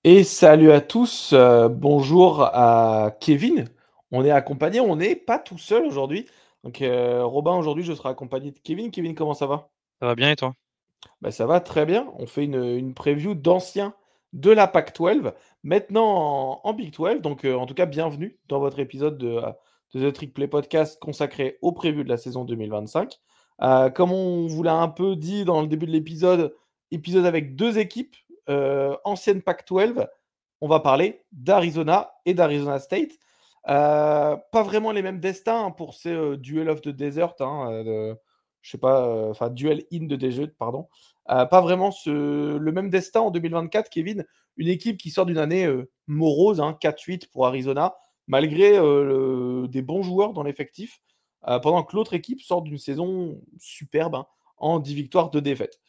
Et salut à tous, bonjour à Kevin. On est accompagné, on n'est pas tout seul aujourd'hui. Donc Robin, aujourd'hui je serai accompagné de Kevin. Kevin, comment ça va? Ça va bien et toi? Bah, ça va très bien. On fait une preview d'anciens de la Pac-12, maintenant en Big 12. Donc en tout cas, bienvenue dans votre épisode de The Trick Play Podcast consacré aux previews de la saison 2025. Comme on vous l'a un peu dit dans le début de l'épisode, épisode avec deux équipes anciennes Pac-12. On va parler d'Arizona et d'Arizona State. Pas vraiment les mêmes destins, hein, pour ces Duel of the Desert, hein, je sais pas, enfin Duel in the Desert, pardon. Pas vraiment le même destin en 2024, Kevin. Une équipe qui sort d'une année morose, hein, 4-8 pour Arizona, malgré des bons joueurs dans l'effectif, pendant que l'autre équipe sort d'une saison superbe, hein, en 10 victoires, 2 défaites,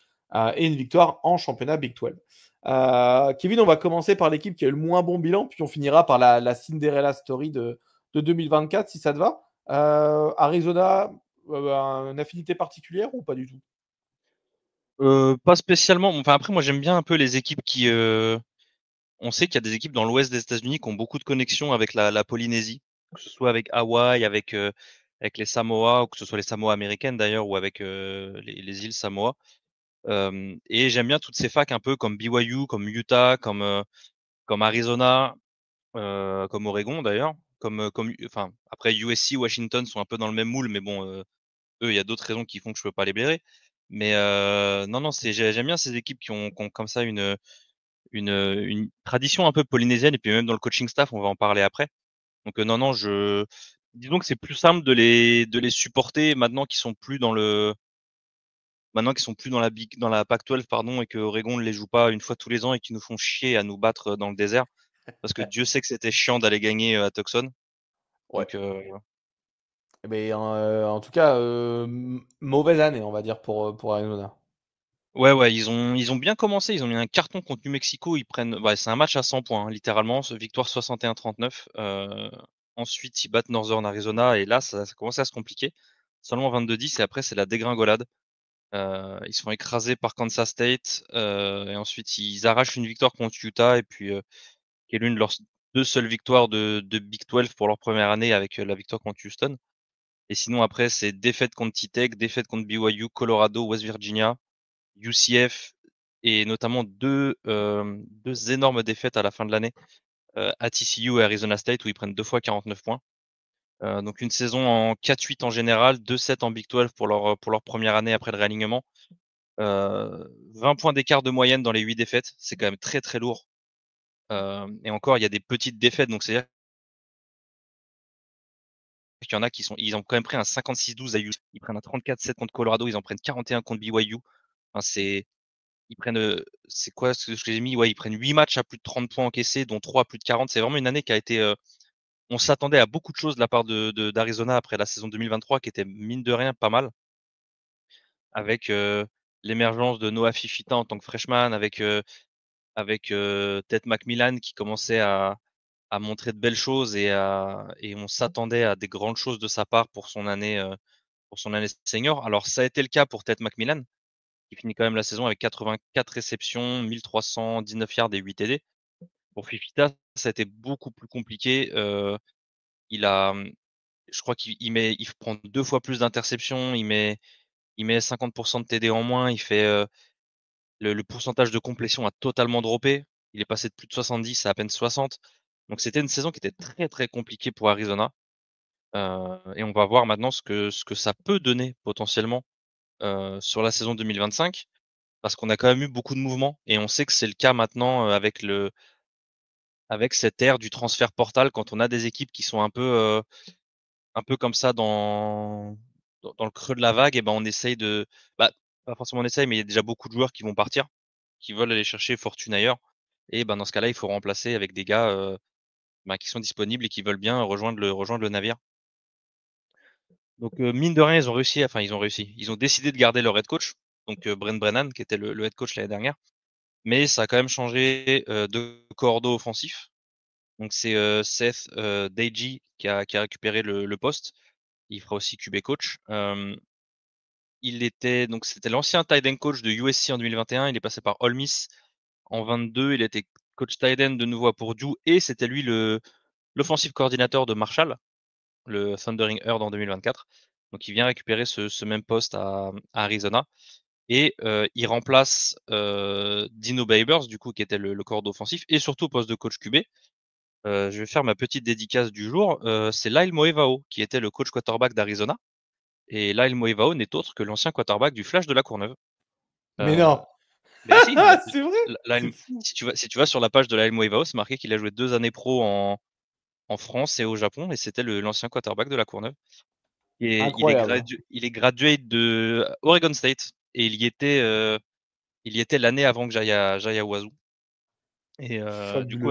et une victoire en championnat Big 12. Kevin, on va commencer par l'équipe qui a eu le moins bon bilan, puis on finira par la Cinderella Story de 2024, si ça te va. Arizona, une affinité particulière ou pas du tout? Pas spécialement. Enfin après moi j'aime bien un peu les équipes qui on sait qu'il y a des équipes dans l'ouest des États-Unis qui ont beaucoup de connexions avec la Polynésie, que ce soit avec Hawaï, avec les Samoa, ou que ce soit les Samoa américaines d'ailleurs, ou avec les îles Samoa. Et j'aime bien toutes ces facs un peu comme BYU, comme Utah, comme Arizona, comme Oregon d'ailleurs, enfin après USC, Washington sont un peu dans le même moule, mais bon eux il y a d'autres raisons qui font que je peux pas les blairer. Mais non, non, j'aime bien ces équipes qui ont comme ça une tradition un peu polynésienne et puis même dans le coaching staff, on va en parler après. Donc non, non, disons que c'est plus simple de les supporter maintenant qu'ils sont plus dans la Pac-12 pardon et que Oregon ne les joue pas une fois tous les ans et qu'ils nous font chier à nous battre dans le désert parce que Dieu sait que c'était chiant d'aller gagner à Tucson. Ouais. Donc Mais en tout cas, mauvaise année, on va dire, pour Arizona. ouais, ouais, ils ont bien commencé. Ils ont mis un carton contre New Mexico. C'est un match à 100 points, hein, littéralement. Victoire 61-39. Ensuite, ils battent Northern Arizona et là, ça commence à se compliquer. Seulement 22-10 et après, c'est la dégringolade. Ils se font écraser par Kansas State et ensuite, ils arrachent une victoire contre Utah et puis qui est l'une de leurs deux seules victoires de Big 12 pour leur première année avec la victoire contre Houston. Et sinon, après, c'est défaite contre T-Tech, défaite contre BYU, Colorado, West Virginia. UCF et notamment deux énormes défaites à la fin de l'année à TCU et Arizona State où ils prennent deux fois 49 points. Donc une saison en 4-8 en général, 2-7 en Big 12 pour leur première année après le réalignement. 20 points d'écart de moyenne dans les 8 défaites, c'est quand même très très lourd. Et encore, il y a des petites défaites, donc c'est-à-dire qu'il y en a ils ont quand même pris un 56-12 à UCF, ils prennent un 34-7 contre Colorado, ils en prennent 41 contre BYU. Enfin, ils prennent, c'est quoi ce que j'ai mis? Ouais, ils prennent 8 matchs à plus de 30 points encaissés, dont 3 à plus de 40. C'est vraiment une année qui a été. On s'attendait à beaucoup de choses de la part d'Arizona après la saison 2023, qui était mine de rien pas mal, avec l'émergence de Noah Fifita en tant que freshman, avec Ted McMillan qui commençait à montrer de belles choses et on s'attendait à des grandes choses de sa part pour son année senior. Alors ça a été le cas pour Ted McMillan, qui finit quand même la saison avec 84 réceptions, 1319 yards et 8 TD. Pour Fifita, ça a été beaucoup plus compliqué. Il a, je crois il prend deux fois plus d'interceptions, il met 50% de TD en moins, le pourcentage de complétion a totalement droppé. Il est passé de plus de 70 à peine 60. Donc c'était une saison qui était très très compliquée pour Arizona. Et on va voir maintenant ce que ça peut donner potentiellement sur la saison 2025, parce qu'on a quand même eu beaucoup de mouvements et on sait que c'est le cas maintenant avec cette ère du transfert portal quand on a des équipes qui sont un peu comme ça dans le creux de la vague, et ben on essaye bah, pas forcément on essaye, mais il y a déjà beaucoup de joueurs qui vont partir, qui veulent aller chercher fortune ailleurs. Et ben dans ce cas-là, il faut remplacer avec des gars bah, qui sont disponibles et qui veulent bien rejoindre le navire. Donc mine de rien, ils ont réussi. Ils ont décidé de garder leur head coach, donc Brent Brennan, qui était le head coach l'année dernière, mais ça a quand même changé de cordeau offensif. Donc c'est Seth Deji qui a récupéré le poste. Il fera aussi QB coach. C'était l'ancien tight end coach de USC en 2021. Il est passé par Ole Miss en 22. Il a été coach tight end de nouveau à Purdue, et c'était lui l'offensive coordinateur de Marshall, le Thundering Herd en 2024. Donc il vient récupérer ce même poste à Arizona. Et il remplace Dino Babers, du coup, qui était le corps offensif, et surtout au poste de coach QB. Je vais faire ma petite dédicace du jour. C'est Lyle Moevao, qui était le coach quarterback d'Arizona. Et Lyle Moevao n'est autre que l'ancien quarterback du Flash de la Courneuve. Mais Euh, non! mais si, C'est vrai? C'est fou. si tu vas sur la page de Lyle Moevao, c'est marqué qu'il a joué 2 années pro en France et au Japon, et c'était l'ancien quarterback de la Courneuve. Et Incroyable. il est graduate de Oregon State, et il y était l'année avant que j'aille à Wazoo. Et du coup, Fabuleux.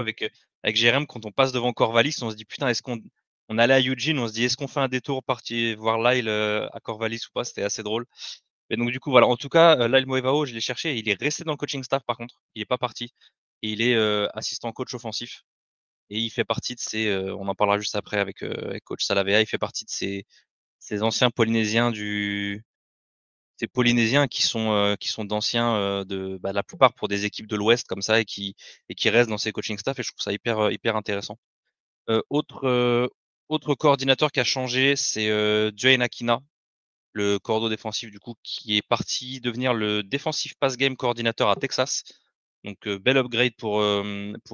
avec Jérém, quand on passe devant Corvallis, on se dit putain, est-ce qu'on allait à Eugene, on se dit est-ce qu'on fait un détour partir voir Lyle à Corvallis ou pas? C'était assez drôle. Et donc du coup, voilà. En tout cas, Lyle Moevao, je l'ai cherché. Il est resté dans le coaching staff par contre. Il est pas parti. Et il est assistant coach offensif. Et il fait partie de on en parlera juste après avec coach Salavea. Il fait partie de ces anciens Polynésiens ces Polynésiens qui sont d'anciens de la plupart pour des équipes de l'Ouest comme ça, et qui restent dans ces coaching staff, et je trouve ça hyper intéressant. Euh, autre euh, autre coordinateur qui a changé, c'est Joey Akina, le cordeau défensif du coup, qui est parti devenir le defensive pass game coordinateur à Texas. Donc bel upgrade pour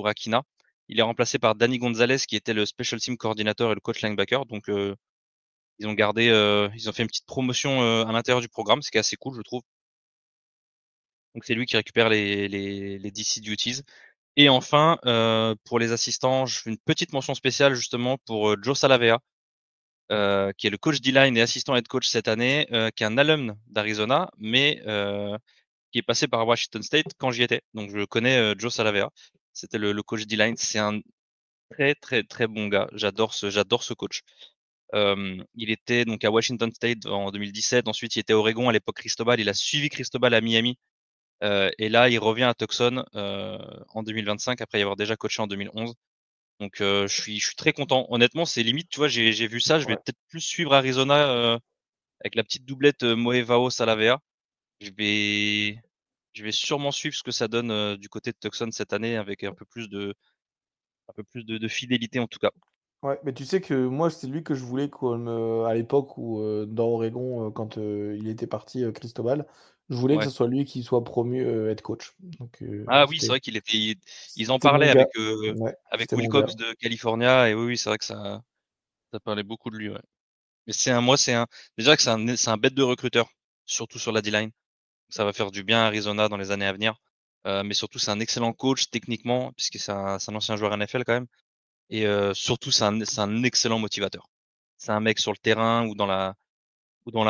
Akina. Il est remplacé par Danny Gonzalez, qui était le special team coordinateur et le coach linebacker. Donc ils ont fait une petite promotion à l'intérieur du programme, ce qui est assez cool, je trouve. Donc c'est lui qui récupère les DC duties. Et enfin, pour les assistants, je fais une petite mention spéciale justement pour Joe Salavea, qui est le coach D-line et assistant head coach cette année, qui est un alumne d'Arizona, mais qui est passé par Washington State quand j'y étais. Donc je connais Joe Salavea. C'était le coach D-line. C'est un très bon gars. J'adore ce coach. Il était donc à Washington State en 2017. Ensuite, il était à Oregon à l'époque Cristobal. Il a suivi Cristobal à Miami. Et là, il revient à Tucson en 2025 après y avoir déjà coaché en 2011. Donc, je suis très content. Honnêtement, c'est limite, tu vois, j'ai vu ça. Je vais Ouais. peut-être plus suivre Arizona avec la petite doublette Moevao Salavea. Je vais, je vais sûrement suivre ce que ça donne du côté de Tucson cette année avec un peu plus de fidélité en tout cas. Ouais, mais tu sais que moi, c'est lui que je voulais comme à l'époque où dans Oregon, quand il était parti, Cristobal, je voulais que Ouais. ce soit lui qui soit promu head coach. Donc Ah oui, c'est c'était vrai ils en c'était mon parlaient gars. Ouais, avec c'était Will mon gars. Cox de California, et oui, oui, c'est vrai que ça parlait beaucoup de lui, ouais. Mais moi, déjà que c'est un bête de recruteur, surtout sur la D-line. Ça va faire du bien à Arizona dans les années à venir. Mais surtout, c'est un excellent coach techniquement, puisque c'est un ancien joueur NFL quand même. Et surtout, c'est un excellent motivateur. C'est un mec sur le terrain ou dans la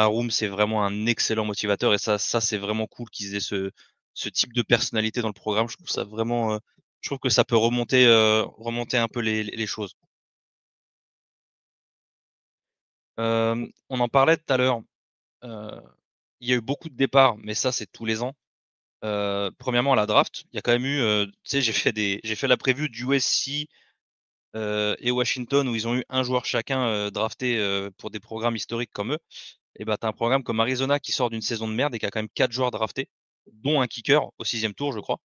room, c'est vraiment un excellent motivateur. Et ça c'est vraiment cool qu'ils aient ce type de personnalité dans le programme. Je trouve ça vraiment, je trouve que ça peut remonter un peu les choses. On en parlait tout à l'heure. Euh, il y a eu beaucoup de départs, mais ça, c'est tous les ans. Premièrement, à la draft, il y a quand même eu, tu sais, j'ai fait la preview du USC et Washington où ils ont eu un joueur chacun drafté pour des programmes historiques comme eux. Et bah, t'as un programme comme Arizona qui sort d'une saison de merde et qui a quand même 4 joueurs draftés, dont un kicker au 6e tour, je crois.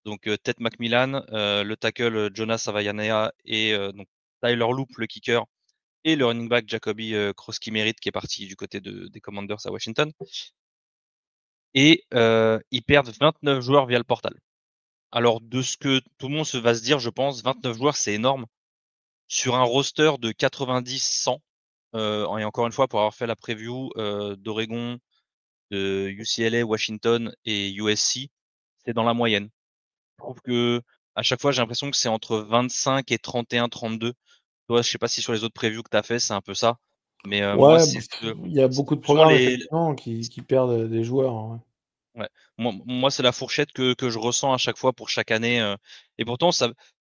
Donc Ted McMillan, le tackle Jonas Savayanea, et donc Tyler Loop, le kicker, et le running back Jacoby Kroski-Merritt qui est parti du côté des Commanders à Washington. Et ils perdent 29 joueurs via le portal. Alors, de ce que tout le monde va se dire, je pense, 29 joueurs, c'est énorme. Sur un roster de 90-100, et encore une fois, pour avoir fait la preview d'Oregon, de UCLA, Washington et USC, c'est dans la moyenne. Je trouve que à chaque fois, j'ai l'impression que c'est entre 25 et 31-32. Toi, je sais pas si sur les autres previews que tu as fait, c'est un peu ça. Mais moi, Ouais, il y a beaucoup de souvent programmes effectivement qui perdent des joueurs, hein. ouais. Moi, c'est la fourchette que je ressens à chaque fois pour chaque année. Et pourtant,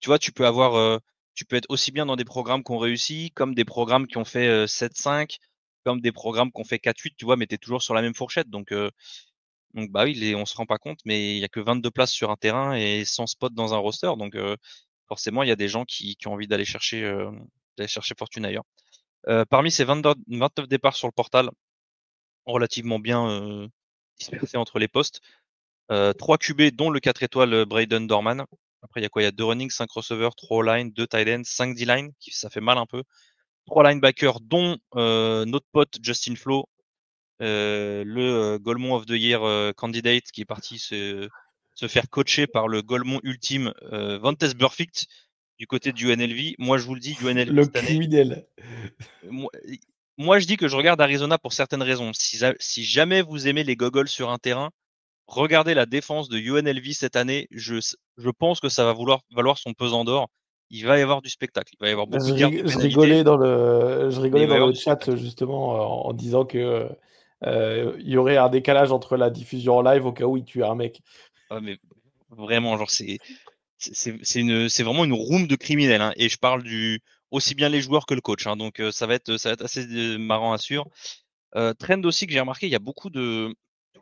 tu vois, tu peux être aussi bien dans des programmes qui ont réussi, comme des programmes qui ont fait 7-5, comme des programmes qui ont fait 4-8, tu vois, mais tu es toujours sur la même fourchette. Donc bah oui, on se rend pas compte, mais il y a que 22 places sur un terrain et 100 spots dans un roster. Donc forcément, il y a des gens qui ont envie d'aller chercher fortune ailleurs. Parmi ces 29 départs sur le portal, relativement bien dispersés entre les postes, 3 QB, dont le 4 étoiles Braden Dorman. Après, il y a quoi? Il y a 2 running, 5 receveurs, 3 O-line, 2 tight ends, 5 D-line, ça fait mal un peu. 3 linebackers, dont notre pote Justin Flo, le Golemont of the Year candidate qui est parti se faire coacher par le Golemont ultime Vantes Burfict du côté du UNLV. Moi, je vous le dis, UNLV Le cette année, criminel. moi, moi, je dis que je regarde Arizona pour certaines raisons. Si jamais vous aimez les goggles sur un terrain, regardez la défense de UNLV cette année. Je pense que ça va valoir son pesant d'or. Il va y avoir du spectacle. Il va y avoir beaucoup de yards de Je pénalité, mais il rigolais va y dans avoir le du chat spectacle. justement en disant que il y aurait un décalage entre la diffusion en live au cas où il tue un mec. Ah, mais vraiment, genre, c'est vraiment une room de criminels, hein. Et je parle aussi bien les joueurs que le coach, hein. Donc, ça va être assez marrant à suivre. Trend aussi que j'ai remarqué, il y a beaucoup tous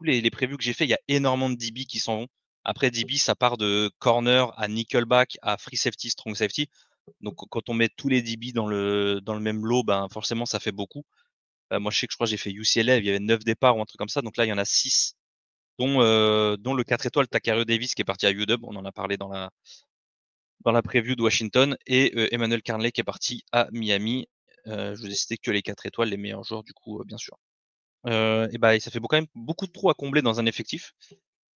les previews que j'ai fait, il y a énormément de DB qui s'en vont. Après, DB, ça part de corner à nickelback à free safety, strong safety. Donc, quand on met tous les DB dans le même lot, ben, forcément, ça fait beaucoup. Moi, je crois que j'ai fait UCLA, il y avait 9 départs ou un truc comme ça. Donc là, il y en a 6, dont le 4 étoiles Takario Davis qui est parti à UW. On en a parlé dans la preview de Washington. Et Emmanuel Carnley qui est parti à Miami. Je vous ai cité que les 4 étoiles, les meilleurs joueurs, du coup, bien sûr. Et bah, ça fait quand même beaucoup de trous à combler dans un effectif.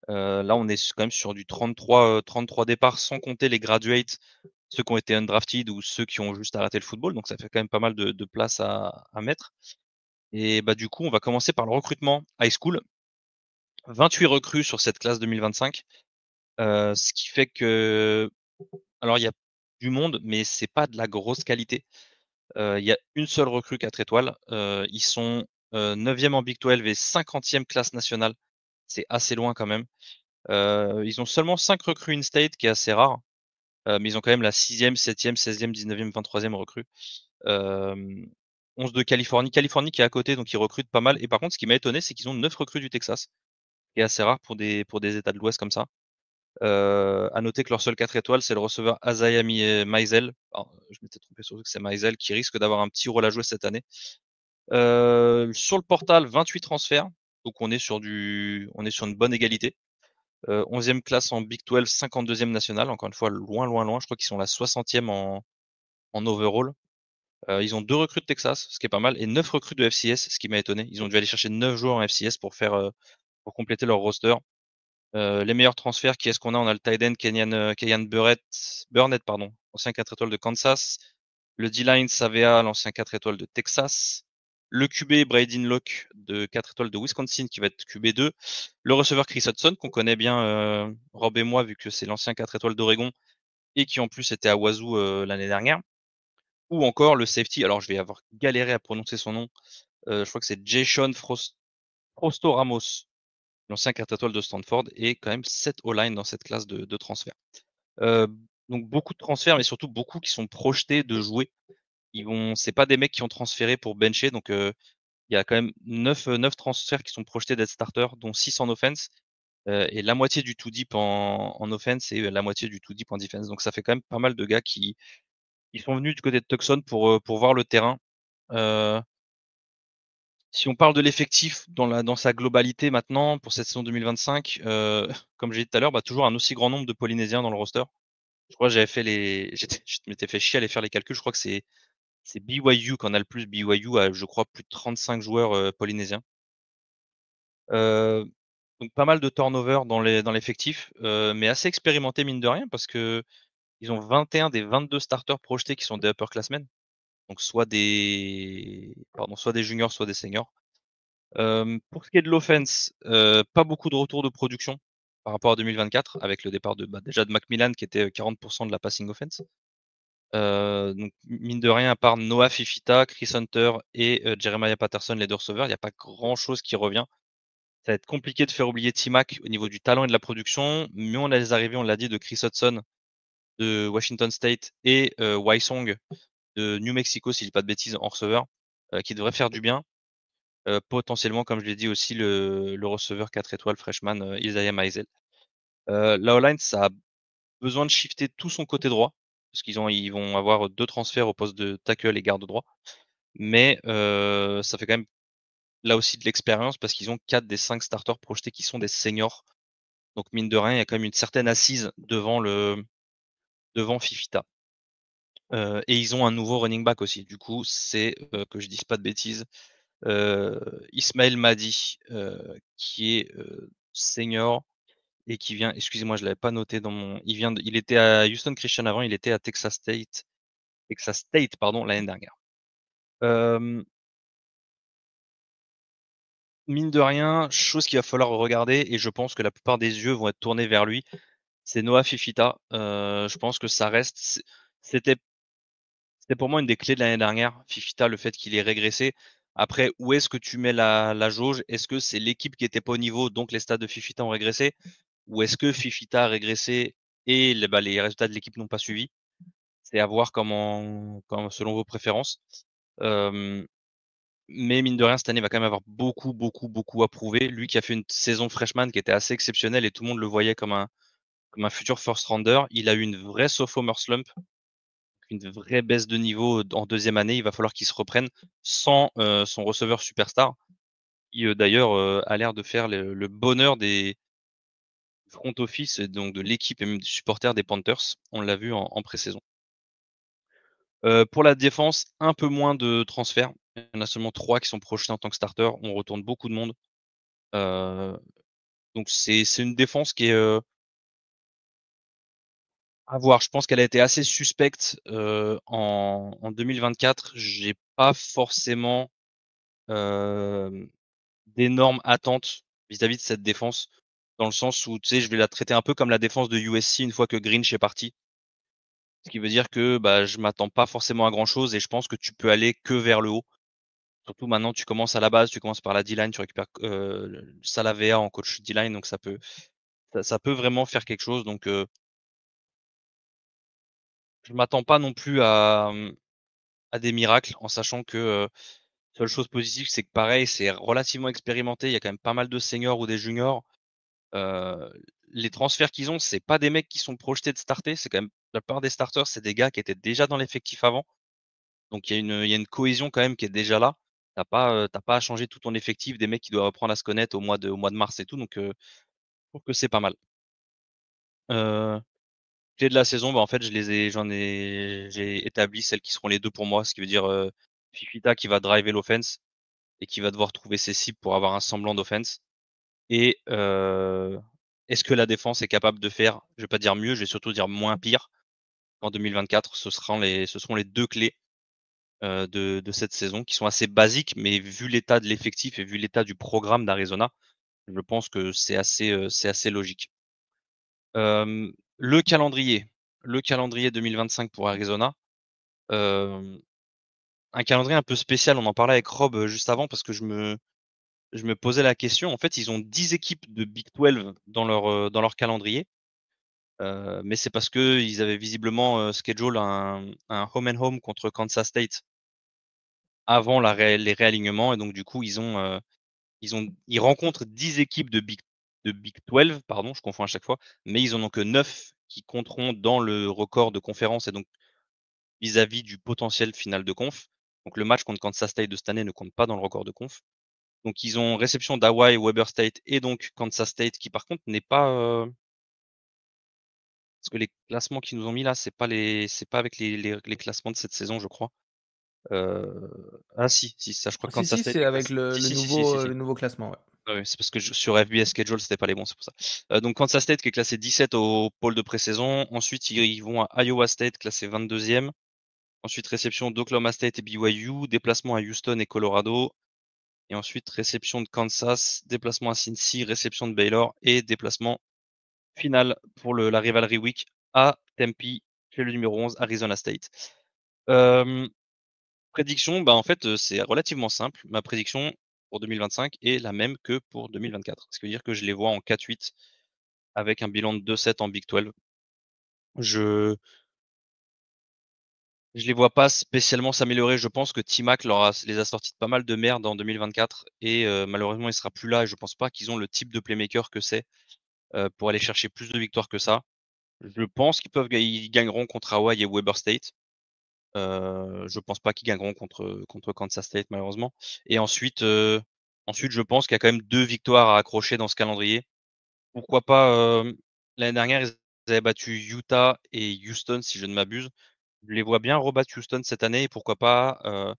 Là, on est quand même sur du 33 départs, sans compter les graduates, ceux qui ont été undrafted ou ceux qui ont juste arrêté le football. Donc, ça fait quand même pas mal de place à mettre. Et bah, du coup, on va commencer par le recrutement high school. 28 recrues sur cette classe 2025. Ce qui fait que, alors, il y a du monde, mais c'est pas de la grosse qualité. Il y a une seule recrue 4 étoiles. Ils sont 9e en Big 12 et 50e classe nationale. C'est assez loin quand même. Ils ont seulement 5 recrues in-state, qui est assez rare. Mais ils ont quand même la 6e, 7e, 16e, 19e, 23e recrue. 11 de Californie. Californie qui est à côté, donc ils recrutent pas mal. Et par contre, ce qui m'a étonné, c'est qu'ils ont 9 recrues du Texas, qui est assez rare pour des États de l'Ouest comme ça. À noter que leur seul 4 étoiles, c'est le receveur Azaya Maisel. Alors, je m'étais trompé surtout que c'est Maisel qui risque d'avoir un petit rôle à jouer cette année. Sur le portal, 28 transferts. Donc on est sur une bonne égalité. 11e classe en Big 12, 52e nationale. Encore une fois, loin, loin, loin. Je crois qu'ils sont la 60e en overall. Ils ont 2 recrues de Texas, ce qui est pas mal, et 9 recrues de FCS, ce qui m'a étonné. Ils ont dû aller chercher 9 joueurs en FCS pour compléter leur roster. Les meilleurs transferts, qui est-ce qu'on a? On a le tight end Kenyan Burnett, pardon, ancien 4 étoiles de Kansas. Le D-line Savea, l'ancien 4 étoiles de Texas. Le QB Braden Locke de 4 étoiles de Wisconsin, qui va être QB2. Le receveur Chris Hudson, qu'on connaît bien, Rob et moi, vu que c'est l'ancien 4 étoiles d'Oregon et qui en plus était à Wazoo l'année dernière. Ou encore le safety, alors je vais avoir galéré à prononcer son nom. Je crois que c'est Jason Frosto Ramos, l'ancien 4 étoiles de Stanford, et quand même 7 O-line dans cette classe de transfert. Donc beaucoup de transferts, mais surtout beaucoup qui sont projetés de jouer. C'est pas des mecs qui ont transféré pour bencher, donc il y a quand même 9 transferts qui sont projetés d'être starters, dont 6 en offense, et la moitié du tout deep en offense et la moitié du tout deep en defense. Donc ça fait quand même pas mal de gars qui sont venus du côté de Tucson pour voir le terrain. Euh, Si on parle de l'effectif dans sa globalité maintenant pour cette saison 2025, comme j'ai dit tout à l'heure, bah, toujours un aussi grand nombre de Polynésiens dans le roster. Je crois que je m'étais fait chier à aller faire les calculs. Je crois que c'est BYU qu'on a le plus. BYU a, je crois, plus de 35 joueurs polynésiens. Euh, donc pas mal de turnover dans l'effectif, mais assez expérimenté mine de rien parce que ils ont 21 des 22 starters projetés qui sont des upperclassmen. Donc soit des juniors, soit des seniors. Pour ce qui est de l'offense, pas beaucoup de retours de production par rapport à 2024, avec le départ déjà de Macmillan qui était 40% de la passing offense. Donc mine de rien, à part Noah Fifita, Chris Hunter et Jeremiah Patterson, les deux receveurs, il n'y a pas grand chose qui revient. Ça va être compliqué de faire oublier T-Mac au niveau du talent et de la production, mais on a les arrivées, on l'a dit, de Chris Hudson de Washington State et Wysong de New Mexico, si je dis pas de bêtises, en receveur, qui devrait faire du bien. Potentiellement, comme je l'ai dit aussi, le receveur 4 étoiles freshman Isaiah Maisel. La O-line, ça a besoin de shifter tout son côté droit, parce ils vont avoir 2 transferts au poste de tackle et garde droit. Mais ça fait quand même là aussi de l'expérience, parce qu'ils ont 4 des 5 starters projetés qui sont des seniors. Donc mine de rien, il y a quand même une certaine assise devant Fifita. Et ils ont un nouveau running back aussi. Du coup, c'est, que je dise pas de bêtises, Ismaël Mahdi, qui est senior et qui vient, excusez-moi, je l'avais pas noté dans mon. Il était à Houston Christian avant, il était à Texas State, pardon, l'année dernière. Mine de rien, chose qu'il va falloir regarder, et je pense que la plupart des yeux vont être tournés vers lui, c'est Noah Fifita. Je pense que ça reste. C'était pour moi une des clés de l'année dernière, Fifita, le fait qu'il ait régressé. Après, où est-ce que tu mets la jauge? Est-ce que c'est l'équipe qui était pas au niveau, donc les stats de Fifita ont régressé? Ou est-ce que Fifita a régressé et les résultats de l'équipe n'ont pas suivi? C'est à voir selon vos préférences. Mais mine de rien, cette année, il va quand même avoir beaucoup à prouver. Lui qui a fait une saison freshman qui était assez exceptionnelle et tout le monde le voyait comme un futur first rounder. Il a eu une vraie sophomore slump, une vraie baisse de niveau en deuxième année. Il va falloir qu'il se reprenne sans son receveur superstar, qui d'ailleurs a l'air de faire le bonheur des front office, et donc de l'équipe et même des supporters des Panthers. On l'a vu en pré-saison. Pour la défense, un peu moins de transferts. Il y en a seulement 3 qui sont projetés en tant que starter. On retourne beaucoup de monde. Donc c'est une défense qui est à voir. Je pense qu'elle a été assez suspecte en 2024. J'ai pas forcément d'énormes attentes vis-à-vis de cette défense, dans le sens où, tu sais, je vais la traiter un peu comme la défense de USC une fois que Grinch est parti. Ce qui veut dire que je m'attends pas forcément à grand chose et je pense que tu peux aller que vers le haut. Surtout maintenant, tu commences à la base, tu commences par la D-line, tu récupères Salavea en coach D-line, donc ça peut vraiment faire quelque chose. Donc je m'attends pas non plus à des miracles, en sachant que seule chose positive, c'est que pareil, c'est relativement expérimenté. Il y a quand même pas mal de seniors ou des juniors. Les transferts qu'ils ont, c'est pas des mecs qui sont projetés de starter. C'est quand même la plupart des starters, c'est des gars qui étaient déjà dans l'effectif avant. Donc il y a une cohésion quand même qui est déjà là. T'as pas à changer tout ton effectif, des mecs qui doivent apprendre à se connaître au mois de mars et tout. Donc je trouve que c'est pas mal. Clé de la saison, en fait, j'ai établi celles qui seront les deux pour moi, ce qui veut dire Fifita qui va driver l'offense et qui va devoir trouver ses cibles pour avoir un semblant d'offense. Et est-ce que la défense est capable de faire, je vais pas dire mieux, je vais surtout dire moins pire en 2024. Ce seront les deux clés de cette saison qui sont assez basiques, mais vu l'état de l'effectif et vu l'état du programme d'Arizona, je pense que c'est assez logique. Le calendrier 2025 pour Arizona. Un calendrier un peu spécial. On en parlait avec Rob juste avant parce que je me posais la question. En fait, ils ont 10 équipes de Big 12 dans leur calendrier. Mais c'est parce qu'ils avaient visiblement schedule un home and home contre Kansas State avant les réalignements. Et donc, du coup, ils rencontrent 10 équipes de Big 12, pardon, je confonds à chaque fois, mais ils en ont que 9 qui compteront dans le record de conférence et donc vis-à-vis du potentiel final de conf. Donc le match contre Kansas State de cette année ne compte pas dans le record de conf. Donc ils ont réception d'Hawaii, Weber State et donc Kansas State qui par contre n'est pas parce que les classements qu'ils nous ont mis là, c'est pas avec les classements de cette saison, je crois. Ah si, ça je crois que Si, Kansas si, State c'est est avec classé. Si. le nouveau classement. Ouais. Ouais, c'est parce que sur FBS Schedule, c'était pas les bons, c'est pour ça. Donc Kansas State qui est classé 17 au pôle de pré-saison. Ensuite, ils vont à Iowa State, classé 22e. Ensuite, réception d'Oklahoma State et BYU, déplacement à Houston et Colorado. Et ensuite, réception de Kansas, déplacement à Cincy, réception de Baylor et déplacement final pour la Rivalry Week à Tempe, chez le numéro 11, Arizona State. Prédiction, en fait, c'est relativement simple. Ma prédiction pour 2025 est la même que pour 2024. Ce qui veut dire que je les vois en 4-8 avec un bilan de 2-7 en Big 12. Je les vois pas spécialement s'améliorer. Je pense que T-Mac les a sortis de pas mal de merde en 2024 et malheureusement il sera plus là et je pense pas qu'ils ont le type de playmaker que c'est pour aller chercher plus de victoires que ça. Je pense ils gagneront contre Hawaii et Weber State. Je pense pas qu'ils gagneront contre Kansas State malheureusement. Et ensuite, je pense qu'il y a quand même 2 victoires à accrocher dans ce calendrier. Pourquoi pas l'année dernière, avaient battu Utah et Houston, si je ne m'abuse. Je les vois bien rebattre Houston cette année et pourquoi pas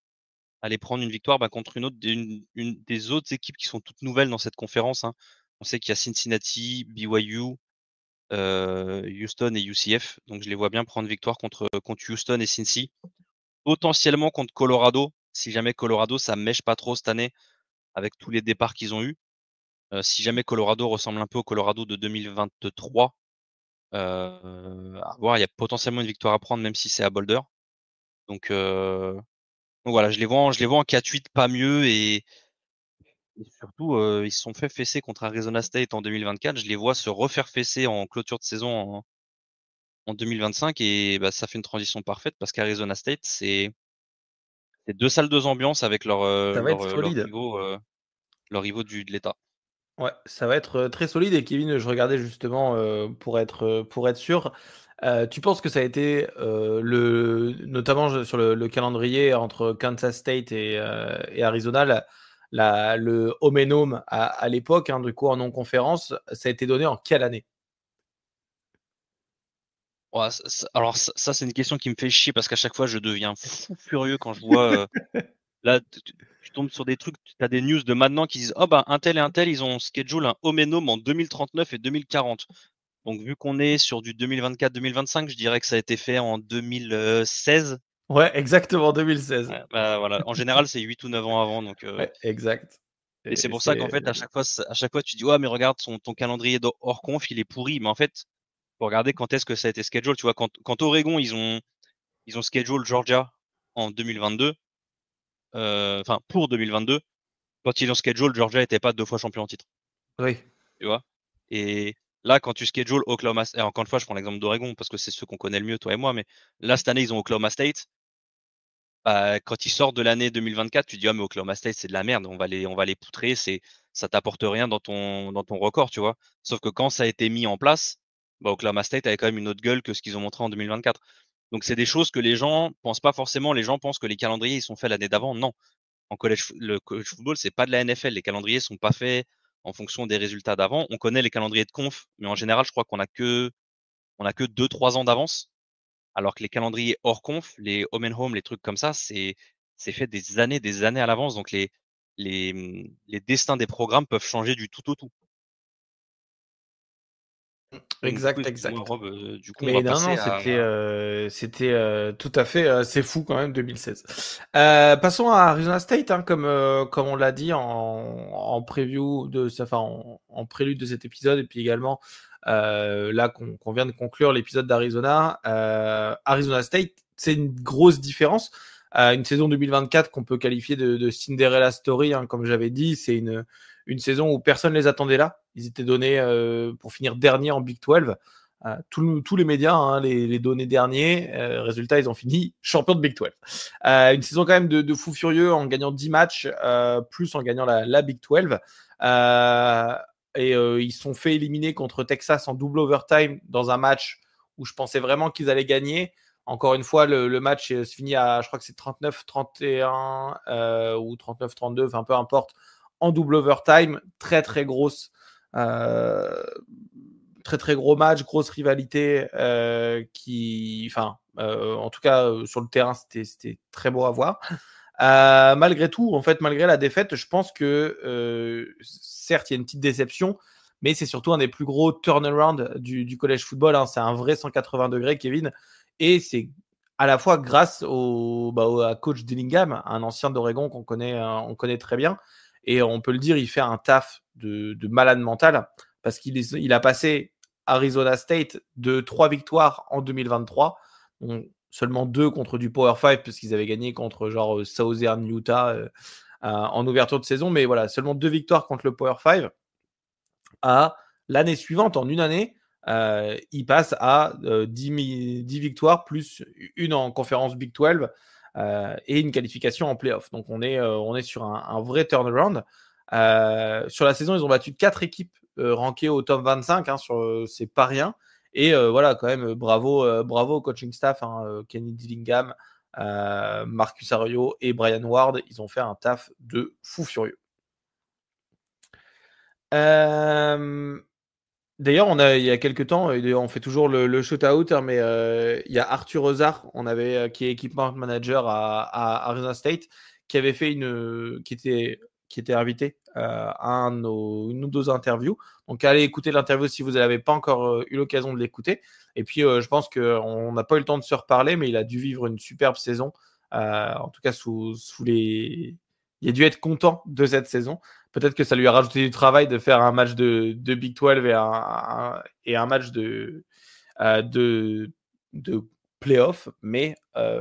aller prendre une victoire contre une des autres équipes qui sont toutes nouvelles dans cette conférence. Hein. On sait qu'il y a Cincinnati, BYU, Houston et UCF. Donc je les vois bien prendre victoire contre Houston et Cincy. Potentiellement contre Colorado, si jamais Colorado ça mèche pas trop cette année avec tous les départs qu'ils ont eus. Si jamais Colorado ressemble un peu au Colorado de 2023, à voir, il y a potentiellement une victoire à prendre même si c'est à Boulder. Donc voilà, je les vois en 4-8, pas mieux et surtout ils se sont fait fesser contre Arizona State en 2024. Je les vois se refaire fesser en clôture de saison en 2025 et ça fait une transition parfaite parce qu'Arizona State c'est deux salles, deux ambiances avec Ça va être solide. leurs rivaux de l'État. Ouais, ça va être très solide. Et Kevin, je regardais justement pour être sûr. Tu penses que ça a été notamment sur le calendrier entre Kansas State et Arizona, le home and home à l'époque, hein, du coup en non-conférence, ça a été donné en quelle année? Ouais, alors ça c'est une question qui me fait chier parce qu'à chaque fois je deviens fou furieux quand je vois là tu tombes sur des trucs, tu as des news de maintenant qui disent oh un tel et un tel ils ont schedule un home and home en 2039 et 2040. Donc vu qu'on est sur du 2024-2025, je dirais que ça a été fait en 2016. Ouais, exactement, 2016. Ouais, voilà. En général, c'est 8 ou 9 ans avant. Donc, Ouais, exact. et c'est Et pour ça qu'en c'est fait, à chaque fois, tu dis, ouais, mais regarde, ton calendrier hors conf, il est pourri. Mais en fait, faut regarder quand est-ce que ça a été schedule. Tu vois, quand Oregon, ils ont schedule Georgia en 2022, enfin, pour 2022, quand ils ont schedule, Georgia n'était pas 2 fois champion en titre. oui. Tu vois? Et là, quand tu schedules Oklahoma, et encore une fois, je prends l'exemple d'Oregon parce que c'est ceux qu'on connaît le mieux, toi et moi, mais là, cette année, ils ont Oklahoma State. Quand ils sortent de l'année 2024, tu dis, ah, mais Oklahoma State, c'est de la merde, on va les poutrer, ça t'apporte rien dans ton record, tu vois. Sauf que quand ça a été mis en place, Oklahoma State avait quand même une autre gueule que ce qu'ils ont montré en 2024. Donc, c'est des choses que les gens pensent pas forcément. Les gens pensent que les calendriers, ils sont faits l'année d'avant. Non. Le college football, c'est pas de la NFL. Les calendriers sont pas faits en fonction des résultats d'avant. On connaît les calendriers de conf, mais en général, je crois on a que 2-3 ans d'avance. Alors que les calendriers hors conf, les home and home, les trucs comme ça, c'est fait des années à l'avance. Donc les destins des programmes peuvent changer du tout au tout. Donc du coup, Exact, excuse-moi exact. Rob, du coup on va Mais non, passer non, à c'était tout à fait, c'est fou quand même 2016. Passons à Arizona State, hein, comme on l'a dit en preview enfin en prélude de cet épisode, et puis également là qu'on vient de conclure l'épisode d'Arizona. Arizona State, c'est une grosse différence. Une saison 2024 qu'on peut qualifier de Cinderella Story, hein, comme j'avais dit, c'est une saison où personne les attendait là. Ils étaient donnés pour finir dernier en Big 12. Tous les médias hein, les données derniers. Résultat, ils ont fini champion de Big 12. Une saison quand même de fou furieux en gagnant 10 matchs, plus en gagnant la Big 12. Ils se sont fait éliminer contre Texas en double overtime dans un match où je pensais vraiment qu'ils allaient gagner. Encore une fois, le match se finit à, je crois que c'est 39-31 ou 39-32, enfin peu importe, en double overtime. Très très grosse très très gros match, grosse rivalité en tout cas sur le terrain c'était très beau à voir. Malgré tout, en fait, malgré la défaite, je pense que certes il y a une petite déception, mais c'est surtout un des plus gros turnaround du college football. Hein. C'est un vrai 180 degrés, Kevin, et c'est à la fois grâce à coach Dillingham, un ancien d'Oregon on connaît très bien, et on peut le dire, il fait un taf de malade mental parce il a passé Arizona State de 3 victoires en 2023. Donc, seulement 2 contre du Power 5 parce qu'ils avaient gagné contre genre Southern Utah en ouverture de saison. Mais voilà, seulement 2 victoires contre le Power 5. À l'année suivante, en une année, il passe à 10 victoires plus une en conférence Big 12 et une qualification en playoff. Donc on est sur un vrai turnaround. Sur la saison, ils ont battu 4 équipes rankées au top 25. Hein, c'est pas rien. Et voilà, quand même, bravo au coaching staff, hein, Kenny Dillingham, Marcus Arroyo et Brian Ward. Ils ont fait un taf de fou furieux. D'ailleurs, il y a quelques temps, on fait toujours le shoot-out, hein, mais il y a Arthur Ozar, qui est équipement manager à Arizona State, qui avait fait qui était invité à une ou deux interviews. Donc, allez écouter l'interview si vous n'avez pas encore eu l'occasion de l'écouter. Et puis, je pense qu'on n'a pas eu le temps de se reparler, mais il a dû vivre une superbe saison. En tout cas, il a dû être content de cette saison. Peut-être que ça lui a rajouté du travail de faire un match de Big 12 et un match de playoff, mais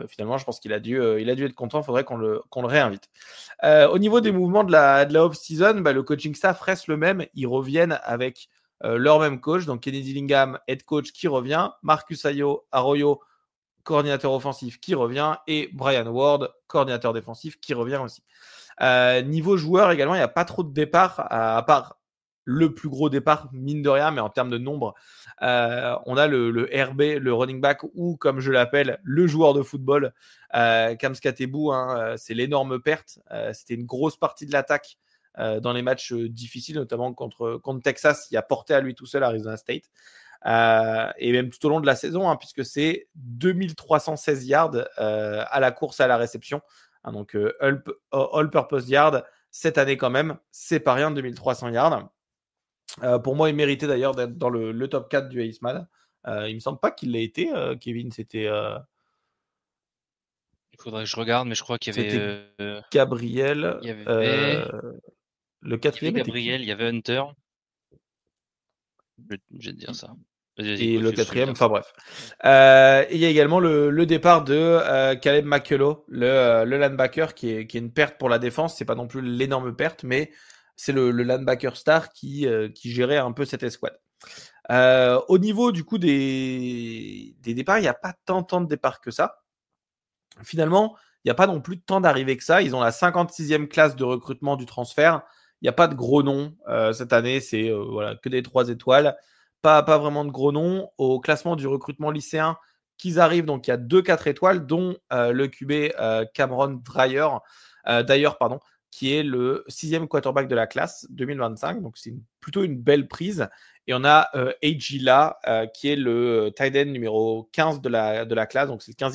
finalement, je pense il a dû être content. Il faudrait qu'on le réinvite. Au niveau des mouvements de la off-season, le coaching staff reste le même. Ils reviennent avec leur même coach, donc Kenny Dillingham, head coach, qui revient, Marcus Arroyo, coordinateur offensif, qui revient, et Brian Ward, coordinateur défensif, qui revient aussi. Niveau joueur également, il n'y a pas trop de départs, à part le plus gros départ, mine de rien, mais en termes de nombre, on a le RB, le running back, ou comme je l'appelle, le joueur de football, Cam Skatebout, hein, c'est l'énorme perte. C'était une grosse partie de l'attaque dans les matchs difficiles, notamment contre Texas, il a porté à lui tout seul Arizona State. Et même tout au long de la saison, hein, puisque c'est 2316 yards à la course à la réception. Hein, donc all-purpose yard cette année quand même, c'est pas rien, 2300 yards. Pour moi, il méritait d'ailleurs d'être dans le top 4 du Heisman. Il me semble pas qu'il l'ait été, Kevin. C'était Il faudrait que je regarde, mais je crois qu'il y c'était avait, Gabriel. il y avait, Le il y avait quatrième était qui? Gabriel, il y avait Hunter. Je vais te dire ça. Vas-y, Et le continue de quatrième, dire enfin ça. bref. Il y a également le départ de Caleb McCullough, le linebacker, qui est une perte pour la défense. C'est pas non plus l'énorme perte, mais c'est le linebacker star qui gérait un peu cette escouade. Au niveau du coup des départs, il n'y a pas tant de départs que ça. Finalement, il n'y a pas non plus tant d'arrivées que ça. Ils ont la 56e classe de recrutement du transfert. Il n'y a pas de gros noms cette année. C'est voilà, que des 3 étoiles. Pas vraiment de gros noms. Au classement du recrutement lycéen qu'ils arrivent, donc il y a 2 4 étoiles, dont le QB Cameron Dyer, pardon, qui est le 6e quarterback de la classe 2025. Donc c'est plutôt une belle prise. Et on a A.J. La, qui est le tight end numéro 15 de la classe. Donc, c'est le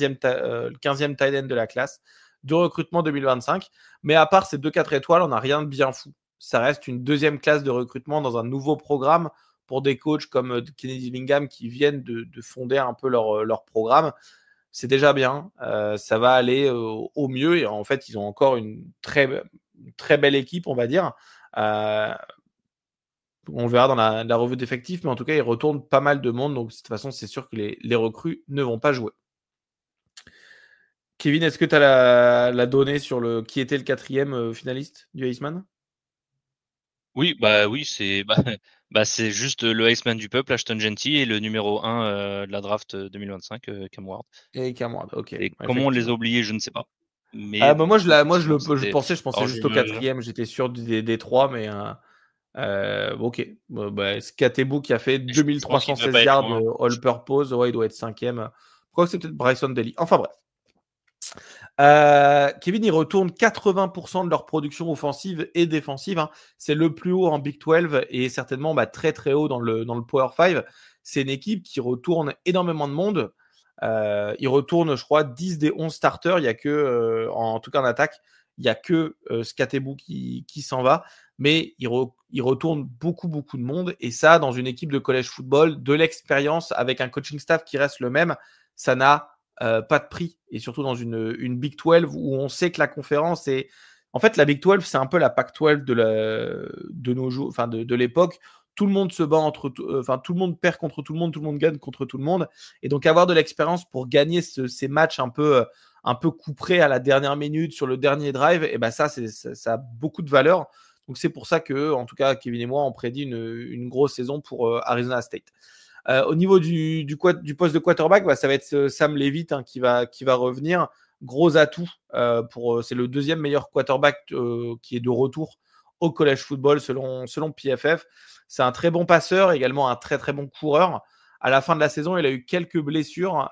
15e tight end de la classe de recrutement 2025. Mais à part ces 2 4 étoiles, on n'a rien de bien fou. Ça reste une deuxième classe de recrutement dans un nouveau programme pour des coachs comme Kennedy Dillingham qui viennent de fonder un peu leur programme. C'est déjà bien. Ça va aller au mieux. Et en fait, ils ont encore une très belle équipe, on va dire. On verra dans la revue d'effectifs, mais en tout cas, il retourne pas mal de monde. Donc, de toute façon, c'est sûr que les recrues ne vont pas jouer. Kevin, est-ce que tu as la donnée sur qui était le quatrième finaliste du Heisman? Oui, c'est juste le Iceman du peuple, Ashton Genty, et le numéro 1 de la draft 2025, Cam Ward. Et Cameron, ok, Et comment on les a effectivement. oubliés, je ne sais pas. Mais Moi, effectivement, je pensais alors juste au quatrième. J'étais sûr des trois, mais ok. Skatebout qui a fait je pense qu'il ne doit pas 2316 être yards loin. all-purpose. Ouais, il doit être cinquième. Je crois que c'est peut-être Bryson Daly. Enfin bref. Kevin, ils retournent 80% de leur production offensive et défensive. Hein. C'est le plus haut en Big 12 et certainement très très haut dans le Power 5. C'est une équipe qui retourne énormément de monde. Ils retournent, je crois, 10 des 11 starters. Il y a que, en tout cas en attaque, il n'y a que Skatebout qui s'en va. Mais ils retournent beaucoup de monde. Et ça, dans une équipe de college football, de l'expérience avec un coaching staff qui reste le même, ça n'a pas de prix, et surtout dans une Big 12 où on sait que la conférence est... En fait, la Big 12, c'est un peu la Pac 12 de nos jours, enfin de l'époque. Tout le monde se bat tout le monde perd contre tout le monde gagne contre tout le monde. Et donc, avoir de l'expérience pour gagner ces matchs un peu couperés à la dernière minute sur le dernier drive, et ça a beaucoup de valeur. Donc, c'est pour ça que, en tout cas, Kevin et moi, on prédit une grosse saison pour Arizona State. Au niveau du poste de quarterback, ça va être Sam Leavitt qui va revenir. Gros atout c'est le deuxième meilleur quarterback qui est de retour au college football selon PFF. C'est un très bon passeur, également un très très bon coureur. À la fin de la saison, il a eu quelques blessures,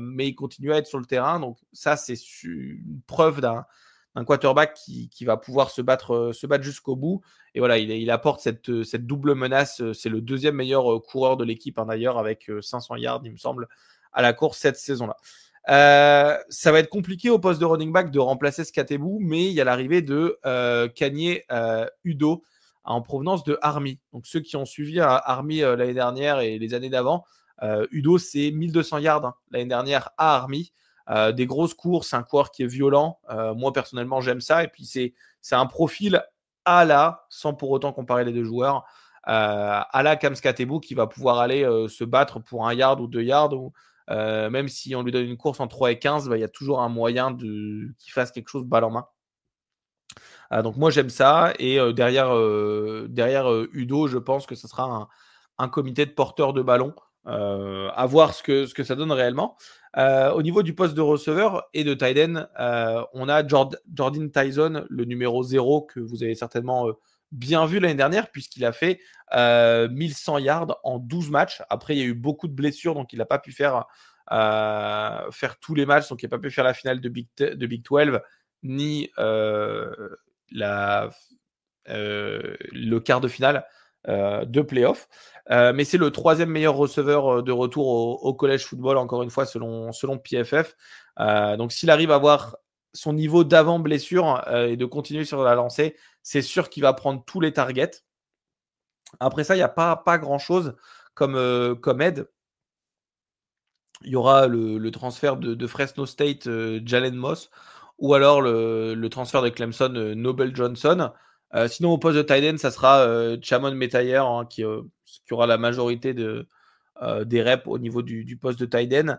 mais il continue à être sur le terrain. Donc ça, c'est une preuve d'un quarterback qui va pouvoir se battre jusqu'au bout. Et voilà, il apporte cette double menace. C'est le deuxième meilleur coureur de l'équipe, d'ailleurs, avec 500 yards, il me semble, à la course cette saison-là. Ça va être compliqué au poste de running back de remplacer Skatebu, mais il y a l'arrivée de Kanye Udo en provenance de Army. Donc ceux qui ont suivi Army l'année dernière et les années d'avant, Udo c'est 1200 yards l'année dernière à Army. Des grosses courses, un coureur qui est violent. Moi personnellement j'aime ça, et puis c'est un profil à la, sans pour autant comparer les deux joueurs, à la Cam Skatebu qui va pouvoir aller se battre pour 1 yard ou 2 yards, ou même si on lui donne une course en 3 et 15, il y a toujours un moyen qu'il fasse quelque chose balle en main. Donc moi j'aime ça, et derrière Udo, je pense que ce sera un comité de porteurs de ballon, à voir ce que ça donne réellement. Au niveau du poste de receveur et de tight end, on a Jordan Tyson, le numéro 0, que vous avez certainement bien vu l'année dernière, puisqu'il a fait 1100 yards en 12 matchs. Après, il y a eu beaucoup de blessures, donc il n'a pas pu faire tous les matchs, donc il n'a pas pu faire la finale de Big 12, ni le quart de finale de playoff. Mais c'est le 3e meilleur receveur de retour au college football, encore une fois, selon PFF. Donc s'il arrive à avoir son niveau d'avant blessure et de continuer sur la lancée, c'est sûr qu'il va prendre tous les targets. Après ça, il n'y a pas grand-chose comme aide. Il y aura le transfert de Fresno State, Jalen Moss, ou alors le transfert de Clemson, Nobel Johnson. Sinon, au poste de tight end, ça sera Chamon Metayer, qui aura la majorité des reps au niveau du poste de tight end.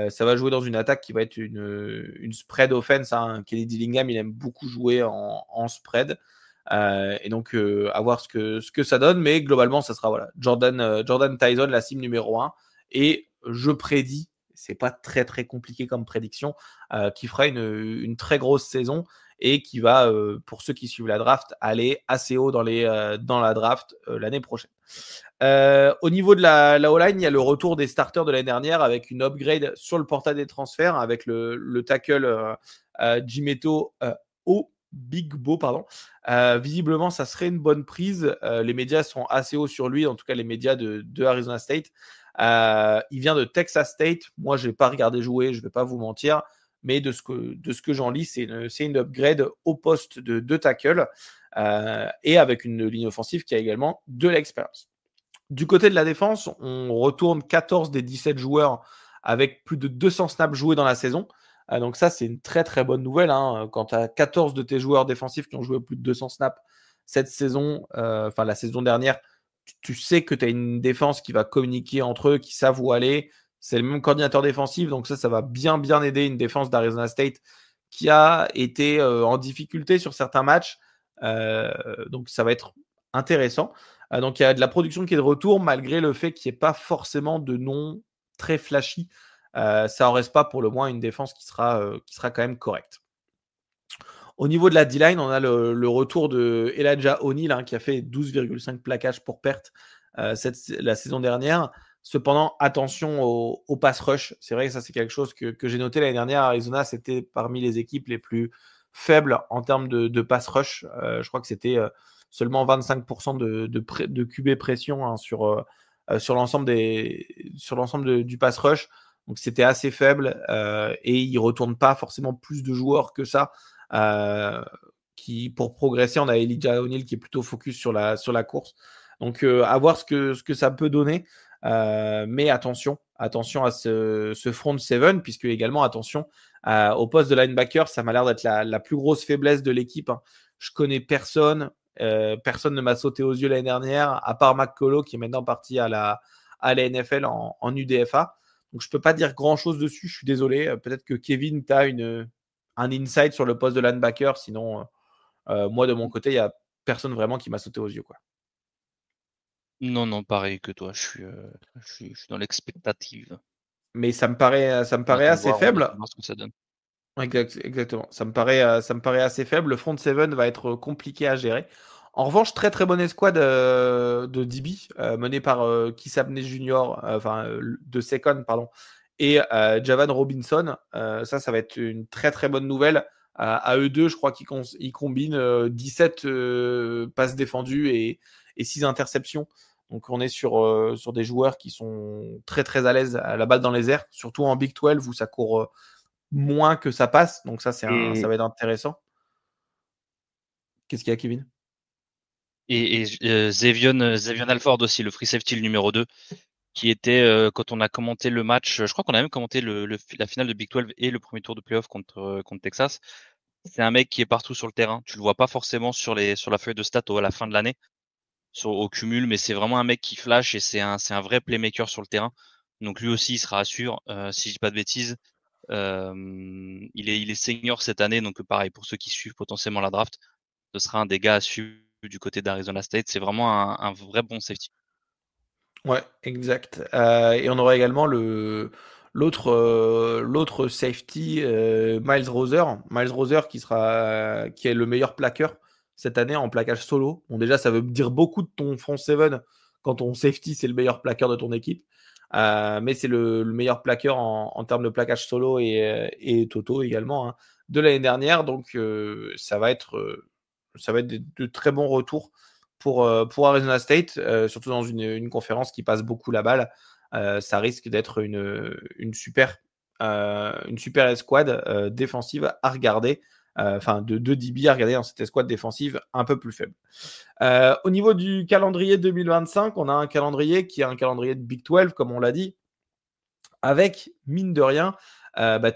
Ça va jouer dans une attaque qui va être une spread offense. Kelly Dillingham, il aime beaucoup jouer en spread. Et donc, à voir ce que ça donne. Mais globalement, ça sera Jordan Tyson, la cible numéro 1. Et je prédis, c'est pas très très compliqué comme prédiction, qui fera une très grosse saison et qui va, pour ceux qui suivent la draft, aller assez haut dans la draft l'année prochaine. Au niveau de la O-line, il y a le retour des starters de l'année dernière avec une upgrade sur le portail des transferts avec le tackle Jimeto Bigbo, pardon. Visiblement, ça serait une bonne prise. Les médias sont assez hauts sur lui, en tout cas les médias de Arizona State. Il vient de Texas State. Moi, je n'ai pas regardé jouer, je ne vais pas vous mentir, mais de ce que j'en lis, c'est une upgrade au poste de tackle, et avec une ligne offensive qui a également de l'expérience. Du côté de la défense, on retourne 14 des 17 joueurs avec plus de 200 snaps joués dans la saison. Donc ça, c'est une très très bonne nouvelle. Quand tu as 14 de tes joueurs défensifs qui ont joué plus de 200 snaps cette saison, la saison dernière, tu sais que tu as une défense qui va communiquer entre eux, qui savent où aller. C'est le même coordinateur défensif, donc ça va bien aider une défense d'Arizona State qui a été en difficulté sur certains matchs. Donc ça va être intéressant. Donc il y a de la production qui est de retour, malgré le fait qu'il n'y ait pas forcément de nom très flashy. Ça en reste pas pour le moins une défense qui sera quand même correcte. Au niveau de la D-line, on a le retour de Elijah O'Neal, qui a fait 12,5 plaquages pour perte la saison dernière. Cependant, attention au pass rush. C'est vrai que ça, c'est quelque chose que j'ai noté l'année dernière. Arizona, c'était parmi les équipes les plus faibles en termes de pass rush. Je crois que c'était seulement 25% de QB pression sur l'ensemble du pass rush. Donc, c'était assez faible et il ne retourne pas forcément plus de joueurs que ça. Pour progresser, on a Elijah O'Neal qui est plutôt focus sur la course. Donc, à voir ce que ça peut donner. Mais attention à ce front seven, puisque également attention au poste de linebacker, ça m'a l'air d'être la plus grosse faiblesse de l'équipe. Je connais personne ne m'a sauté aux yeux l'année dernière, à part McCullough qui est maintenant parti à la NFL en UDFA. Donc je peux pas dire grand chose dessus, je suis désolé. Peut-être que Kevin, tu as un insight sur le poste de linebacker, sinon moi de mon côté, il n'y a personne vraiment qui m'a sauté aux yeux, quoi. Non, pareil que toi, je suis dans l'expectative. Mais ça me paraît assez faible. On va voir ce que ça donne. Exactement. Ça me paraît assez faible. Le front seven va être compliqué à gérer. En revanche, très très bonne escouade de DB menée par Kisabne Junior, de Second, pardon, et Javan Robinson. Ça va être une très très bonne nouvelle. À eux deux, je crois qu'ils combinent 17 passes défendues et 6 interceptions. Donc on est sur des joueurs qui sont très très à l'aise à la balle dans les airs, surtout en Big 12 où ça court moins que ça passe. Donc ça, ça va être intéressant. Qu'est-ce qu'il y a, Kevin? Et Xavier Alford aussi, le free safety le numéro 2, qui était, quand on a commenté le match, je crois qu'on a même commenté la finale de Big 12 et le premier tour de playoff contre Texas. C'est un mec qui est partout sur le terrain. Tu le vois pas forcément sur la feuille de stats à la fin de l'année, au cumul, mais c'est vraiment un mec qui flash et c'est un vrai playmaker sur le terrain. Donc lui aussi, il sera sûr, si je dis pas de bêtises. Il est senior cette année, donc pareil, pour ceux qui suivent potentiellement la draft, ce sera un des gars à suivre du côté d'Arizona State. C'est vraiment un vrai bon safety. Ouais, exact. Et on aura également l'autre safety, Miles Roser. Miles Roser qui est le meilleur plaqueur cette année en plaquage solo. Bon, déjà, ça veut dire beaucoup de ton front seven quand ton safety, c'est le meilleur plaqueur de ton équipe. Mais c'est le meilleur plaqueur en termes de plaquage solo et Toto également hein, de l'année dernière. Donc, ça va être de très bons retours pour Arizona State, surtout dans une conférence qui passe beaucoup la balle. Ça risque d'être une super escouade défensive à regarder. Enfin, de DB à regarder dans cette escouade défensive un peu plus faible. Au niveau du calendrier 2025, on a un calendrier qui est un calendrier de Big 12, comme on l'a dit, avec, mine de rien,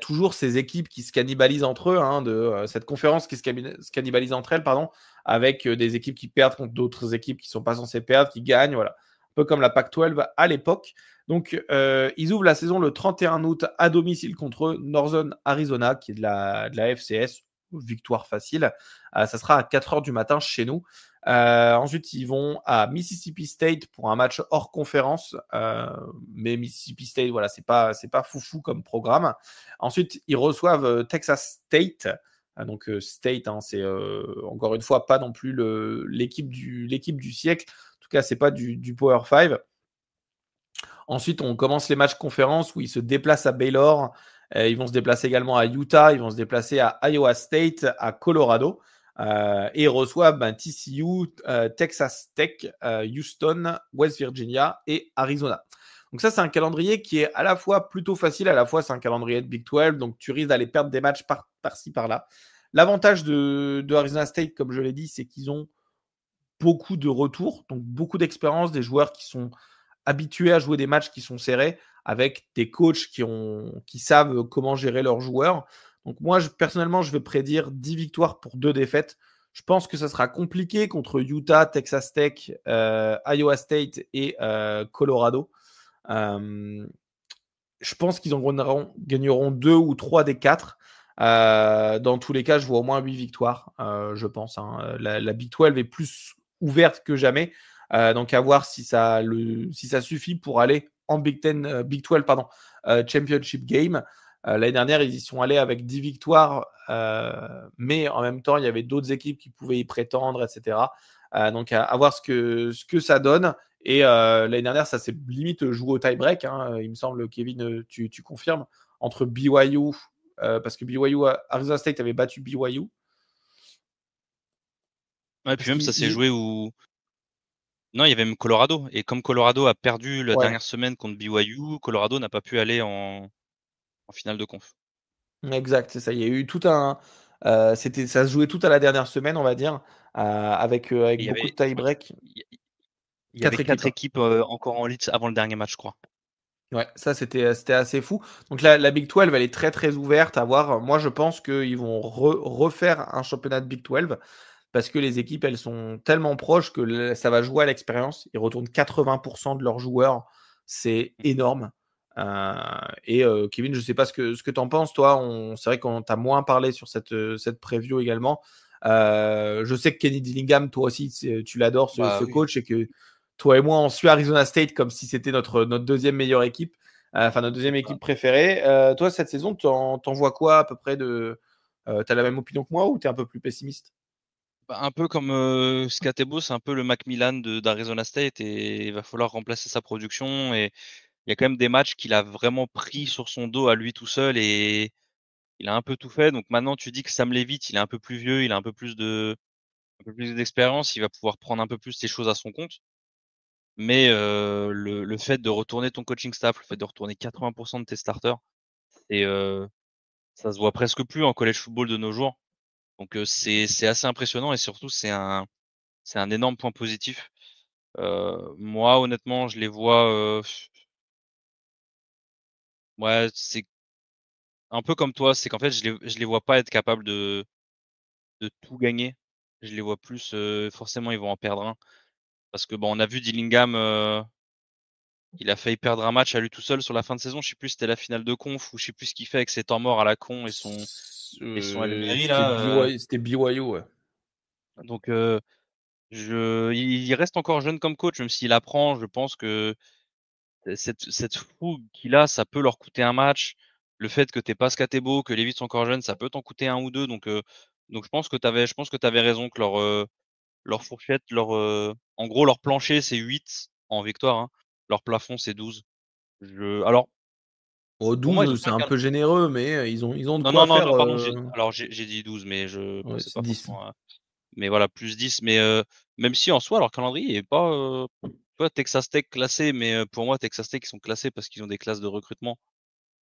toujours ces équipes qui se cannibalisent entre eux, hein, de cette conférence qui se cannibalise entre elles, pardon, avec des équipes qui perdent contre d'autres équipes qui ne sont pas censées perdre, qui gagnent, voilà. Un peu comme la Pac-12 à l'époque. Donc, ils ouvrent la saison le 31 août à domicile contre Northern Arizona, qui est de la FCS, victoire facile. Ça sera à 4h du matin chez nous. Ensuite, ils vont à Mississippi State pour un match hors conférence. Mais Mississippi State, voilà, c'est pas foufou comme programme. Ensuite, ils reçoivent Texas State. Donc State, hein, c'est encore une fois pas non plus l'équipe du siècle. En tout cas, c'est pas du Power 5. Ensuite, on commence les matchs conférence où ils se déplacent à Baylor. Ils vont se déplacer également à Utah. Ils vont se déplacer à Iowa State, à Colorado. Et ils reçoivent TCU, Texas Tech, Houston, West Virginia et Arizona. Donc ça, c'est un calendrier qui est à la fois plutôt facile, à la fois c'est un calendrier de Big 12, donc tu risques d'aller perdre des matchs par-ci, par-là. L'avantage de Arizona State, comme je l'ai dit, c'est qu'ils ont beaucoup de retours, donc beaucoup d'expérience, des joueurs qui sont habitués à jouer des matchs qui sont serrés, avec des coachs qui savent comment gérer leurs joueurs. Donc moi, personnellement, je vais prédire 10 victoires pour 2 défaites. Je pense que ça sera compliqué contre Utah, Texas Tech, Iowa State et Colorado. Je pense qu'ils en gagneront 2 ou 3 des 4. Dans tous les cas, je vois au moins 8 victoires, je pense. Hein. La Big 12 est plus ouverte que jamais. Donc à voir si ça suffit pour aller en Big 12 Championship Game. L'année dernière, ils y sont allés avec 10 victoires, mais en même temps, il y avait d'autres équipes qui pouvaient y prétendre, etc. Donc à voir ce que ça donne. Et l'année dernière, ça s'est limite joué au tie-break. Hein, il me semble, Kevin, tu confirmes, entre BYU, parce que BYU, Arizona State avait battu BYU. Ouais, puis même ça s'est joué où. Non, il y avait même Colorado. Et comme Colorado a perdu la dernière semaine contre BYU, Colorado n'a pas pu aller en finale de conf. Exact, c'est ça. Il y a eu tout un. Ça se jouait tout à la dernière semaine, on va dire, avec beaucoup de tie-break. Il y avait 4 équipes encore en lice avant le dernier match, je crois. Ouais, ça c'était assez fou. Donc la Big 12, elle est très très ouverte à voir. Moi, je pense qu'ils vont refaire un championnat de Big 12 parce que les équipes, elles sont tellement proches que ça va jouer à l'expérience. Ils retournent 80% de leurs joueurs. C'est énorme. Et Kevin, je ne sais pas ce que tu en penses, toi. C'est vrai qu'on t'a moins parlé sur cette preview également. Je sais que Kenny Dillingham, toi aussi, tu l'adores, ce coach, et que toi et moi, on suit Arizona State comme si c'était notre deuxième meilleure équipe, enfin notre deuxième équipe préférée. Toi, cette saison, t'en vois quoi à peu près de. T'as la même opinion que moi ou t'es un peu plus pessimiste? Un peu comme Scatebo, c'est un peu le Macmillan d'Arizona State et il va falloir remplacer sa production. Et il y a quand même des matchs qu'il a vraiment pris sur son dos à lui tout seul. Et il a un peu tout fait. Donc maintenant, tu dis que Sam Leavitt, il est un peu plus vieux, il a un peu plus d'expérience, il va pouvoir prendre un peu plus les choses à son compte. Mais le fait de retourner ton coaching staff, le fait de retourner 80% de tes starters, et ça se voit presque plus en college football de nos jours. Donc c'est assez impressionnant et surtout c'est un énorme point positif. Moi honnêtement, je les vois, ouais, c'est un peu comme toi, c'est qu'en fait je les vois pas être capables de tout gagner. Je les vois plus, forcément ils vont en perdre un. Parce que bon, on a vu Dillingham, il a failli perdre un match à lui tout seul sur la fin de saison. Je sais plus si c'était la finale de conf ou je sais plus ce qu'il fait avec ses temps morts à la con et son Hail là. C'était BYU, ouais. Donc il reste encore jeune comme coach, même s'il apprend. Je pense que cette fougue qu'il a, ça peut leur coûter un match. Le fait que t'aies pas Scatebo, que Levitt sont encore jeunes, ça peut t'en coûter un ou deux. Donc je pense que t'avais raison que leur fourchette, en gros leur plancher c'est 8 en victoire, hein. Leur plafond c'est 12. Alors Au pour moi ils ont 12, pas c'est un peu généreux, mais ils ont de non, quoi non, non, faire. non, pardon, j'ai dit 12, mais je Ouais, pensais c'est pas 10. forcément à mais voilà, plus 10. Mais même si en soi, leur calendrier est pas, tu vois, Texas Tech classé, mais pour moi, Texas Tech, ils sont classés parce qu'ils ont des classes de recrutement.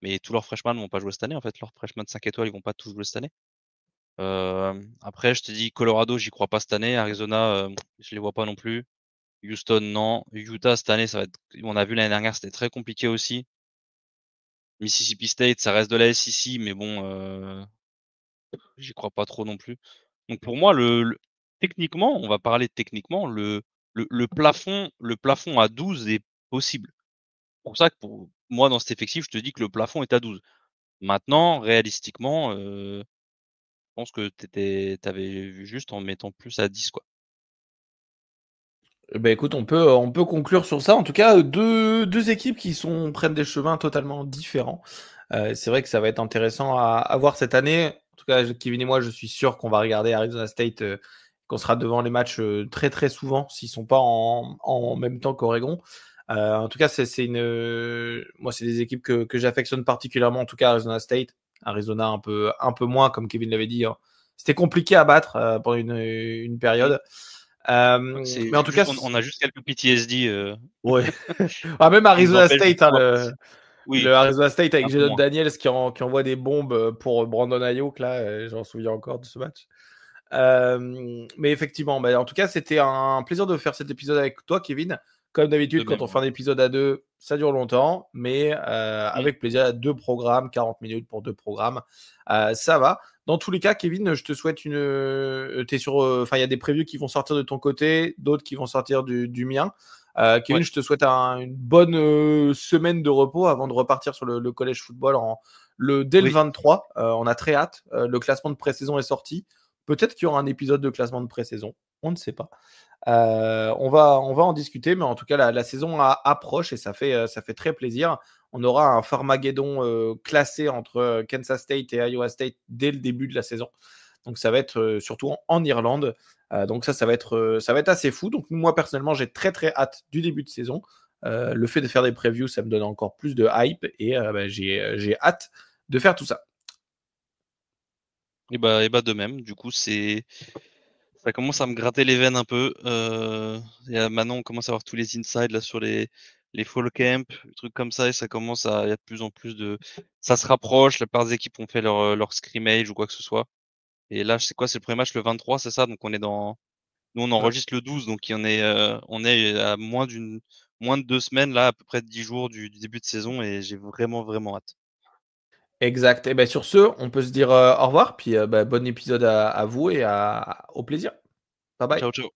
Mais tous leurs freshmen vont pas jouer cette année, en fait. Leurs freshmen 5 étoiles, ils vont pas tous jouer cette année. Après, je te dis, Colorado, j'y crois pas cette année. Arizona, je les vois pas non plus. Houston, non. Utah, cette année, ça va être, on a vu l'année dernière, c'était très compliqué aussi. Mississippi State, ça reste de la SEC, mais bon, j'y crois pas trop non plus. Donc pour moi, techniquement, on va parler techniquement, le plafond à 12 est possible. C'est pour ça que pour moi, dans cet effectif, je te dis que le plafond est à 12. Maintenant, réalistiquement, je pense que t'avais vu juste en mettant plus à 10, quoi. Ben écoute, on peut conclure sur ça. En tout cas, deux équipes qui prennent des chemins totalement différents. C'est vrai que ça va être intéressant à voir cette année. En tout cas, Kevin et moi, je suis sûr qu'on va regarder Arizona State, qu'on sera devant les matchs très très souvent, s'ils sont pas en même temps qu'Oregon. En tout cas, moi, c'est des équipes que j'affectionne particulièrement. En tout cas, Arizona State, Arizona un peu moins, comme Kevin l'avait dit, hein. C'était compliqué à battre pendant une Mm. période. C'est Mais en tout cas, on a juste quelques PTSD, ouais. Ah, même qui nous Arizona empêchent de State, hein, pouvoir passer. le Oui, Arizona State avec un peu Jalen moins. Daniels qui envoie des bombes pour Brandon Ayuk, là, j'en souviens encore de ce match. Mais effectivement, bah, en tout cas, c'était un plaisir de faire cet épisode avec toi, Kevin. Comme De d'habitude, quand même, on fait ouais. un épisode à deux, ça dure longtemps, mais Mm. avec plaisir, deux programmes, 40 minutes pour deux programmes, ça va. Dans tous les cas, Kevin, je te souhaite t'es sur, enfin, il y a des previews qui vont sortir de ton côté, d'autres qui vont sortir du mien. Ouais, Kevin, je te souhaite une bonne semaine de repos avant de repartir sur le collège football dès le oui. 23. On a très hâte. Le classement de pré-saison est sorti. Peut-être qu'il y aura un épisode de classement de pré-saison. On ne sait pas. On va en discuter, mais en tout cas, la saison approche et ça fait très plaisir. On aura un Farmageddon classé entre Kansas State et Iowa State dès le début de la saison. Donc ça va être surtout en Irlande. Donc ça va être assez fou. Donc moi personnellement, j'ai très très hâte du début de saison. Le fait de faire des previews, ça me donne encore plus de hype et j'ai hâte de faire tout ça. Et bah de même. Du coup, ça commence à me gratter les veines un peu. Maintenant, on commence à avoir tous les insides là sur les fall camp, des trucs comme ça, et il y a de plus en plus ça se rapproche. La plupart des équipes ont fait leur scrimmage ou quoi que ce soit. Et là, c'est quoi? C'est le premier match le 23, c'est ça? Donc nous on Ouais. enregistre le 12, donc on est à moins de 2 semaines là, à peu près 10 jours du début de saison, et j'ai vraiment vraiment hâte. Exact. Et ben sur ce, on peut se dire au revoir. Puis bon épisode à vous et au plaisir. Bye bye. Ciao ciao.